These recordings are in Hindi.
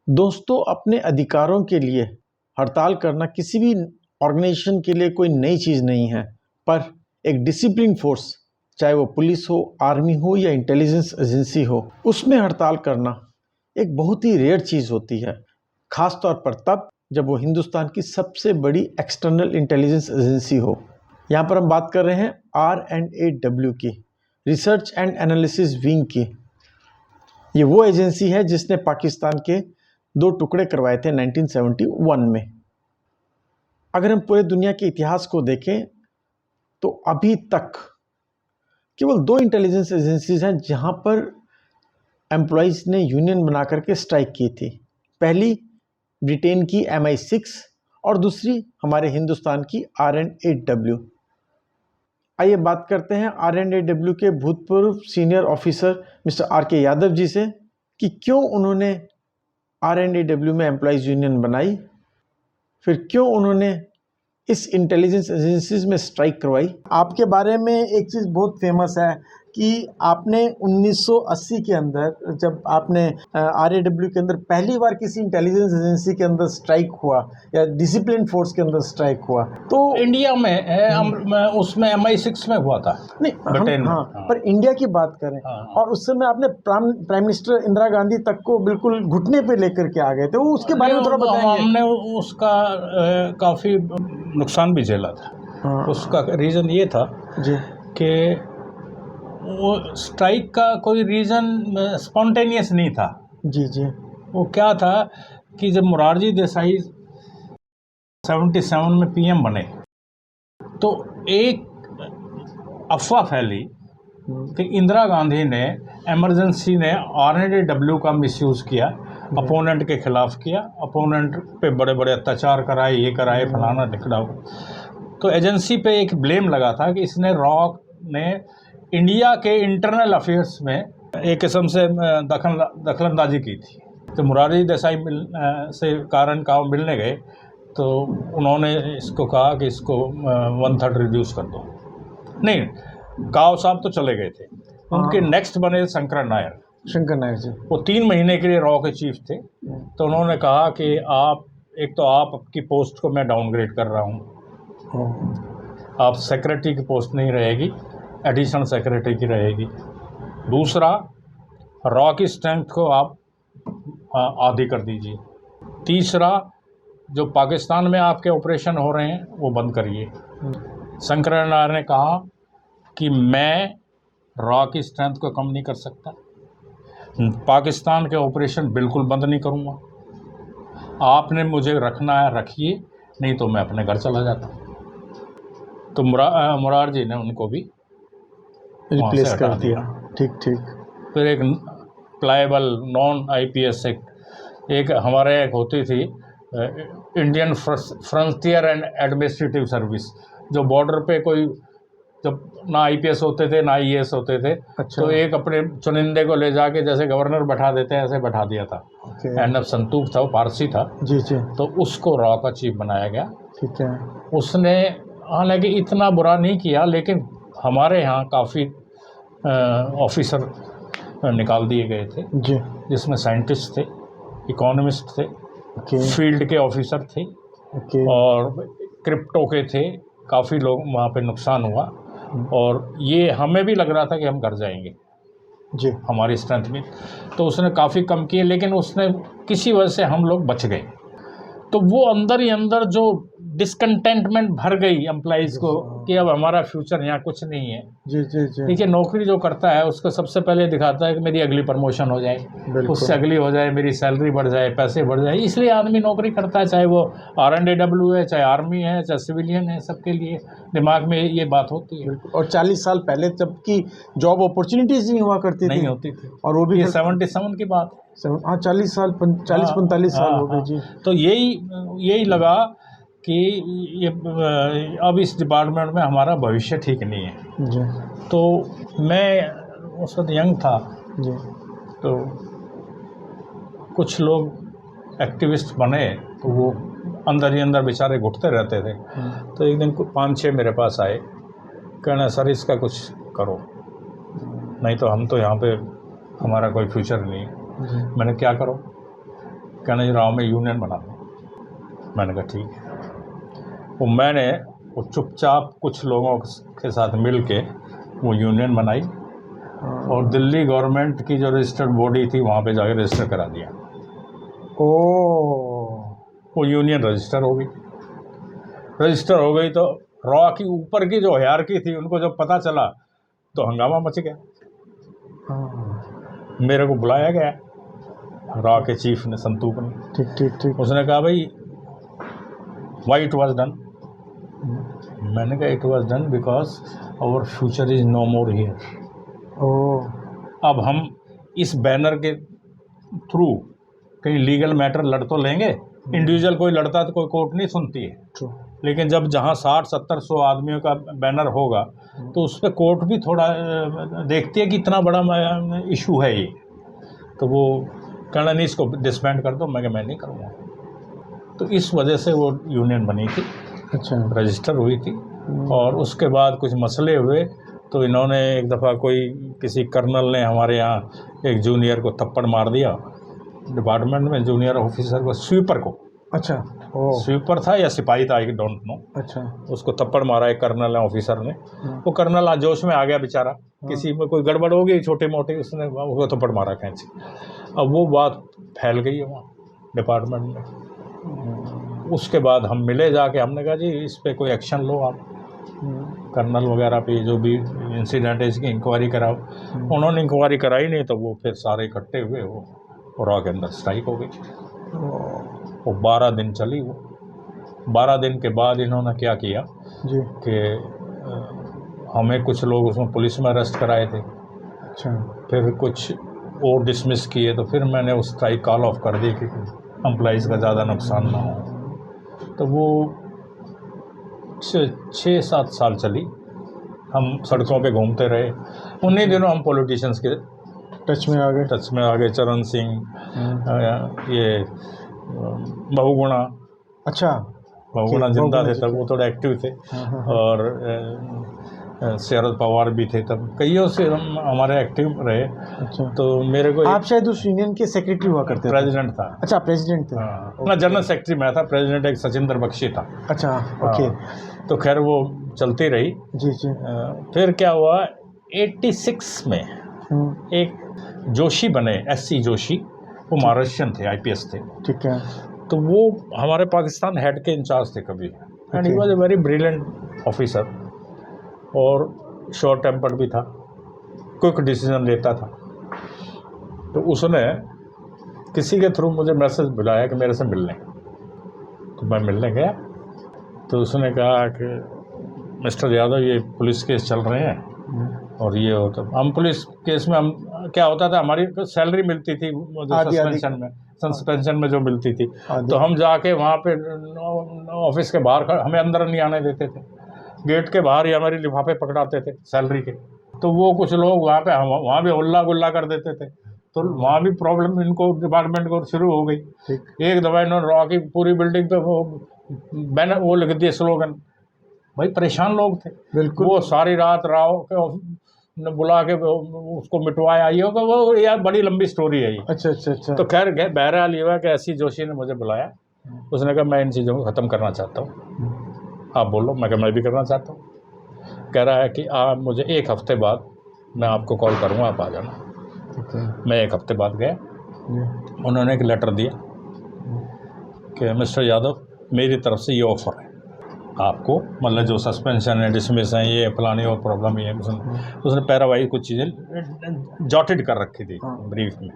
दोस्तों, अपने अधिकारों के लिए हड़ताल करना किसी भी ऑर्गेनाइजेशन के लिए कोई नई चीज़ नहीं है। पर एक डिसिप्लिन फोर्स, चाहे वो पुलिस हो, आर्मी हो या इंटेलिजेंस एजेंसी हो, उसमें हड़ताल करना एक बहुत ही रेयर चीज़ होती है। ख़ास तौर पर तब जब वो हिंदुस्तान की सबसे बड़ी एक्सटर्नल इंटेलिजेंस एजेंसी हो। यहाँ पर हम बात कर रहे हैं R&AW की, रिसर्च एंड एनालिसिस विंग की। ये वो एजेंसी है जिसने पाकिस्तान के 2 टुकड़े करवाए थे 1971 में। अगर हम पूरे दुनिया के इतिहास को देखें तो अभी तक केवल 2 इंटेलिजेंस एजेंसीज हैं जहां पर एम्प्लॉइज ने यूनियन बना करके स्ट्राइक की थी। पहली ब्रिटेन की MI6 और दूसरी हमारे हिंदुस्तान की R&AW। आइए बात करते हैं R&AW के भूतपूर्व senior officer mister R.K. Yadav ji से कि क्यों उन्होंने R&AW में एम्प्लॉइज यूनियन बनाई, फिर क्यों उन्होंने इस इंटेलिजेंस एजेंसीज में स्ट्राइक करवाई। आपके बारे में एक चीज़ बहुत फेमस है कि आपने 1980 के अंदर, जब आपने R&AW के अंदर पहली बार किसी इंटेलिजेंस एजेंसी के अंदर स्ट्राइक हुआ या डिसिप्लिन फोर्स के अंदर स्ट्राइक हुआ तो इंडिया में उसमें MI6 में हुआ था। नहीं, ब्रिटेन हाँ, में। पर इंडिया की बात करें और उस समय आपने प्राइम मिनिस्टर इंदिरा गांधी तक को बिल्कुल घुटने पे लेकर के आ गए थे, वो उसके बारे में थोड़ा बताएंगे। हमने उसका काफ़ी नुकसान भी झेला था। उसका रीज़न ये था जी कि वो स्ट्राइक का कोई रीज़न स्पॉन्टेनियस नहीं था। जी जी वो क्या था कि जब मोरारजी देसाई 77 में PM बने तो एक अफवाह फैली कि इंदिरा गांधी ने इमरजेंसी ने R&AW का मिसयूज़ किया, अपोनेंट के खिलाफ किया, अपोनेंट पे बड़े बड़े अत्याचार कराए, ये कराए, फलाना ढिकड़ाओ। तो एजेंसी पे एक ब्लेम लगा था कि इसने रॉक ने इंडिया के इंटरनल अफेयर्स में एक किस्म से दखलंदाजी की थी। तो मोरारजी देसाई से कारण काव मिलने गए तो उन्होंने इसको कहा कि इसको 1/3 रिड्यूस कर दो। नहीं, काव साहब तो चले गए थे, उनके नेक्स्ट बने शंकर नायर जी। वो 3 महीने के लिए रॉ के चीफ थे। तो उन्होंने कहा कि आपकी पोस्ट को मैं डाउनग्रेड कर रहा हूँ, आप सेक्रेटरी की पोस्ट नहीं रहेगी, एडिशनल सेक्रेटरी की रहेगी। दूसरा, रॉ की स्ट्रेंथ को आप आधी कर दीजिए। तीसरा, जो पाकिस्तान में आपके ऑपरेशन हो रहे हैं वो बंद करिए। शंकर नायर ने कहा कि मैं रॉ की स्ट्रेंथ को कम नहीं कर सकता, पाकिस्तान के ऑपरेशन बिल्कुल बंद नहीं करूँगा, आपने मुझे रखना है रखिए, नहीं तो मैं अपने घर चला जाता। तो मोरारजी ने उनको भी रिप्लेस कर दिया। ठीक ठीक। फिर एक प्लायबल नॉन IPS एक हमारे एक होती थी Indian frontier and administrative service, जो बॉर्डर पे कोई जब ना IPS होते थे ना IAS होते थे। अच्छा। तो एक अपने चुनिंदे को ले जाके जैसे गवर्नर बैठा देते हैं ऐसे बैठा दिया था। NF संतूक था, वो पारसी था। जी जी। तो उसको रॉ का चीफ बनाया गया। ठीक है। उसने हालांकि इतना बुरा नहीं किया, लेकिन हमारे यहाँ काफ़ी ऑफिसर निकाल दिए गए थे जी, जिसमें साइंटिस्ट थे, इकोनॉमिस्ट थे, फील्ड के ऑफिसर थे और क्रिप्टो के थे। काफ़ी लोग वहाँ पे नुकसान हुआ और ये हमें भी लग रहा था कि हम घर जाएंगे जी, हमारी स्ट्रेंथ में। तो उसने काफ़ी कम किए, लेकिन उसने किसी वजह से हम लोग बच गए। तो वो अंदर ही अंदर जो डिसकंटेंटमेंट भर गई एम्प्लॉइज़ को कि अब हमारा फ्यूचर यहाँ कुछ नहीं है। जी जी जी। देखिए, नौकरी जो करता है उसको सबसे पहले दिखाता है कि मेरी अगली प्रमोशन हो जाए, उससे अगली हो जाए, मेरी सैलरी बढ़ जाए, पैसे बढ़ जाए, इसलिए आदमी नौकरी करता है, चाहे वो R&AW है, चाहे आर्मी है, चाहे सिविलियन है, सबके लिए दिमाग में ये बात होती है। और 40 साल पहले जबकि जॉब अपॉर्चुनिटीज़ नहीं हुआ करती नहीं होती थी, और वो भी 77 की बात। हाँ, 40-45 साल हो गए जी। तो यही लगा कि ये अब इस डिपार्टमेंट में हमारा भविष्य ठीक नहीं है जी। तो मैं उस वक्त यंग था जी, तो कुछ लोग एक्टिविस्ट बने तो वो अंदर ही अंदर बेचारे घुटते रहते थे। तो एक दिन 5-6 मेरे पास आए, कहना सर इसका कुछ करो, नहीं तो हम तो यहाँ पे हमारा कोई फ्यूचर नहीं है। मैंने क्या करो, कहने राव में यूनियन बना दो। मैंने कहा ठीक है। वो मैंने वो चुपचाप कुछ लोगों के साथ मिल के वो यूनियन बनाई और दिल्ली गवर्नमेंट की जो रजिस्टर्ड बॉडी थी वहाँ पे जाके रजिस्टर करा दिया। ओ, वो यूनियन रजिस्टर हो गई। रजिस्टर हो गई तो रॉ की ऊपर की जो हायरार्की थी उनको जब पता चला तो हंगामा मच गया। मेरे को बुलाया गया रॉ के चीफ ने, संतूक ने। ठीक ठीक ठीक। उसने कहा भाई व्हाई इट वाज डन। मैंने कहा it was done because our future is no more here. Oh, अब हम इस बैनर के थ्रू कहीं लीगल मैटर लड़ तो लेंगे। इंडिविजुअल कोई लड़ता तो कोई कोर्ट नहीं सुनती है, ट्रू। लेकिन जब जहाँ 60-70-100 आदमियों का बैनर होगा तो उस पर कोर्ट भी थोड़ा देखती है कि इतना बड़ा इशू है ये। तो वो कहना नहीं इसको डिसबैंड कर दो। मैं नहीं करूँगा। तो इस वजह से वो यूनियन बनी थी, अच्छा, रजिस्टर हुई थी। और उसके बाद कुछ मसले हुए तो इन्होंने एक दफ़ा किसी कर्नल ने हमारे यहाँ एक जूनियर को थप्पड़ मार दिया डिपार्टमेंट में, जूनियर ऑफिसर को, स्वीपर को। अच्छा, ओ, स्वीपर था या सिपाही था, आई डोंट नो। अच्छा, उसको थप्पड़ मारा एक कर्नल ऑफिसर ने। वो कर्नल आज जोश में आ गया बेचारा, किसी में कोई गड़बड़ हो गई छोटी मोटी, उसने उसको थप्पड़ मारा खींच। अब वो बात फैल गई है वहाँ डिपार्टमेंट में। उसके बाद हम मिले जाके, हमने कहा जी इस पर कोई एक्शन लो आप, कर्नल वगैरह पे जो भी इंसिडेंट है इसकी इंक्वायरी कराओ। उन्होंने इंक्वायरी कराई नहीं तो वो फिर सारे इकट्ठे हुए, वो रॉ के अंदर स्ट्राइक हो गई। वो 12 दिन चली। वो 12 दिन के बाद इन्होंने क्या किया जी कि हमें कुछ लोग उसमें पुलिस में अरेस्ट कराए थे, अच्छा, फिर कुछ और डिसमिस किए। तो फिर मैंने उस स्ट्राइक कॉल ऑफ कर दी कि एम्प्लॉइज़ का ज़्यादा नुकसान ना हो। तो वो 6-7 साल चली। हम सड़कों पे घूमते रहे। उन्हीं दिनों हम पॉलिटिशियंस के टच में आ गए। चरण सिंह, ये बहुगुणा। अच्छा, बहुगुणा जिंदा थे तब, वो थोड़े एक्टिव थे। और शरद पवार भी थे तब, कईयों से हम हमारे एक्टिव रहे। अच्छा, तो मेरे को आप शायद उस यूनियन के सेक्रेटरी हुआ करते थे? प्रेसिडेंट था। अच्छा, प्रेसिडेंट थे। ना, जनरल सेक्रेटरी मैं था, प्रेसिडेंट एक सचिंदर बख्शी था। अच्छा, ओके। तो खैर वो चलती रही। जी जी। फिर क्या हुआ, 86 में एक जोशी बने, SC जोशी। वो महाराष्ट्रियन थे, IPS थे। ठीक है। तो वो हमारे पाकिस्तान हेड के इंचार्ज थे कभी। And he was a very brilliant officer और शॉर्ट टेम्पर्ड भी था, क्विक डिसीजन लेता था। तो उसने किसी के थ्रू मुझे मैसेज बुलाया कि मेरे से मिलने। तो मैं मिलने गया तो उसने कहा कि मिस्टर यादव ये पुलिस केस चल रहे हैं और ये होता, हम पुलिस केस में हम क्या होता था, हमारी सैलरी मिलती थी सस्पेंशन में जो मिलती थी। तो हम जाके वहाँ पे ऑफिस के बाहर, हमें अंदर नहीं आने देते थे, गेट के बाहर ही हमारी लिफाफे पकड़ाते थे सैलरी के। तो वो कुछ लोग वहाँ भी हल्ला गुल्ला कर देते थे। तो वहाँ भी प्रॉब्लम इनको डिपार्टमेंट को शुरू हो गई। एक दफ़ा इन्होंने रॉ की पूरी बिल्डिंग पे वो बैनर वो लिख दिए, स्लोगन। भाई परेशान लोग थे बिल्कुल। वो सारी रात राव के बुला के उसको मिटवाया। ये होगा वो, यार बड़ी लंबी स्टोरी है ये। अच्छा अच्छा अच्छा। तो खैर बहरहाल ये हुआ कि SC जोशी ने मुझे बुलाया। उसने कहा मैं इन चीज़ों को ख़त्म करना चाहता हूँ, आप बोलो। मैं कहा मैं भी करना चाहता हूँ। कह रहा है कि आप मुझे 1 हफ्ते बाद मैं आपको कॉल करूँगा, आप आ जाना। मैं 1 हफ्ते बाद गया। उन्होंने एक लेटर दिया कि मिस्टर यादव मेरी तरफ से ये ऑफ़र है आपको, मतलब जो सस्पेंशन है, डिसमिस है, ये फलानी और प्रॉब्लम ये है। उसने पैरावाइज कुछ चीज़ें जॉटेड कर रखी थी ब्रीफ में।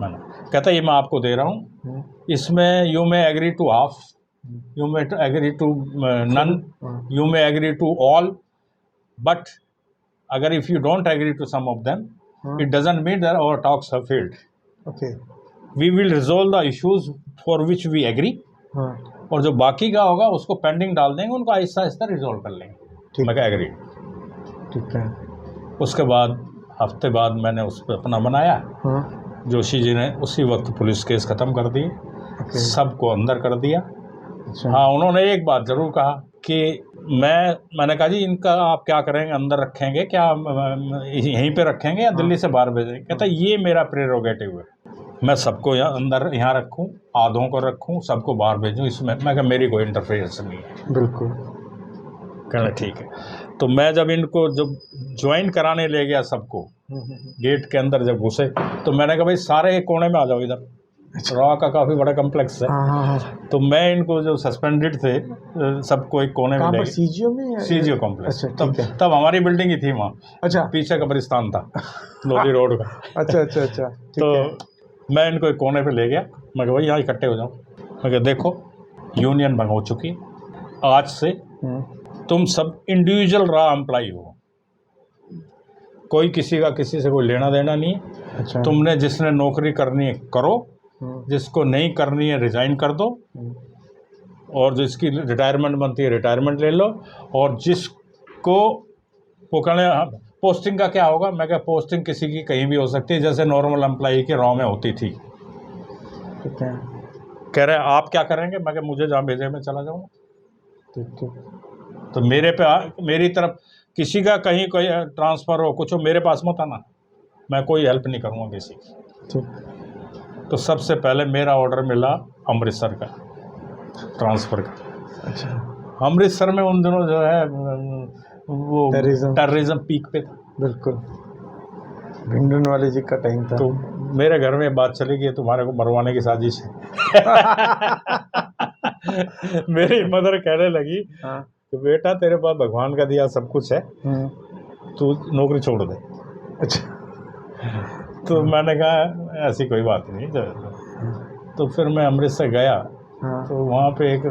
मैंने कहता ये मैं आपको दे रहा हूँ, इसमें you may agree to half, you may agree to none, you may agree to all, but अगर if you don't agree to some of them, it doesn't mean that our talks have failed. Okay, we will resolve the issues for which we agree, और जो बाकी का होगा उसको पेंडिंग डाल देंगे, उनको आहिस्ता आहिस्ता रिजॉल्व कर लेंगे। मैं एग्री। ठीक है। उसके बाद हफ्ते बाद मैंने उस पर अपना बनाया। जोशी जी ने उसी वक्त पुलिस केस ख़त्म कर दिए, सबको अंदर कर दिया। हाँ, उन्होंने एक बात ज़रूर कहा कि मैंने कहा जी इनका आप क्या करेंगे, अंदर रखेंगे क्या, यहीं पे रखेंगे या दिल्ली से बाहर भेजेंगे? कहता ये मेरा प्रेरोगेटिव है, मैं सबको यहाँ अंदर यहाँ रखूँ, आधों को रखूँ, सबको बाहर भेजूँ, इसमें मैं कहा मेरी कोई इंटरफेरेंस नहीं है। बिल्कुल। कहना ठीक है। तो मैं जब इनको जब ज्वाइन कराने ले गया सबको, गेट के अंदर जब घुसे तो मैंने कहा भाई सारे एक कोने में आ जाओ इधर। रॉ का काफ़ी बड़ा कम्प्लेक्स है। तो मैं इनको जो सस्पेंडेड थे सबको एक कोने में ले गया। सीजीओ में? CGO complex. अच्छा, तब हमारी बिल्डिंग ही थी वहाँ। अच्छा। पीछे कब्रिस्तान था लोधी रोड का। अच्छा। तो मैं इनको एक कोने पे ले गया, मैं कहा भाई यहाँ इकट्ठे हो जाओ। मैं कहा देखो यूनियन भंग हो चुकी, आज से तुम सब इंडिविजुअल रॉ एम्प्लॉई हो, कोई किसी का किसी से कोई लेना देना नहीं है। अच्छा। तुमने जिसने नौकरी करनी है करो, जिसको नहीं करनी है रिजाइन कर दो, और जिसकी रिटायरमेंट बनती है रिटायरमेंट ले लो, और जिसको वो कहने पोस्टिंग का क्या होगा, मैं क्या पोस्टिंग किसी की कहीं भी हो सकती है, जैसे नॉर्मल एम्प्लॉई की रॉ में होती थी। ठीक है। कह रहे आप क्या करेंगे, मैं क्या मुझे जहाँ भेजे मैं चला जाऊँगा। ठीक। तो मेरी तरफ किसी का कहीं कोई ट्रांसफ़र हो कुछ हो, मेरे पास मत आना, मैं कोई हेल्प नहीं करूँगा किसी की। ठीक। तो सबसे पहले मेरा ऑर्डर मिला अमृतसर का ट्रांसफ़र का। अच्छा। अमृतसर में उन दिनों जो है वो टेररिज्म पीक पे था। बिल्कुल, भिंडरनवाले जी का टाइम था। तो मेरे घर में बात चली गई तुम्हारे को मरवाने की साजिश है। मेरी मदर कहने लगी कि बेटा तेरे पास भगवान का दिया सब कुछ है, तू नौकरी छोड़ दे। अच्छा। तो मैंने कहा ऐसी कोई बात नहीं। तो फिर मैं अमृतसर गया, तो वहाँ पे एक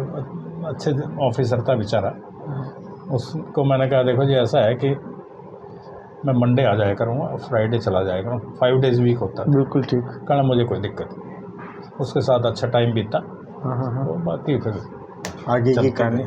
अच्छे ऑफिसर था बेचारा, उसको मैंने कहा देखो जी ऐसा है कि मैं मंडे आ जाया करूँगा, फ्राइडे चला जाया करूँ, 5 डेज़ वीक होता है। बिल्कुल ठीक। कहना मुझे कोई दिक्कत नहीं। उसके साथ अच्छा टाइम बीता। तो बाकी फिर आगे की कहानी।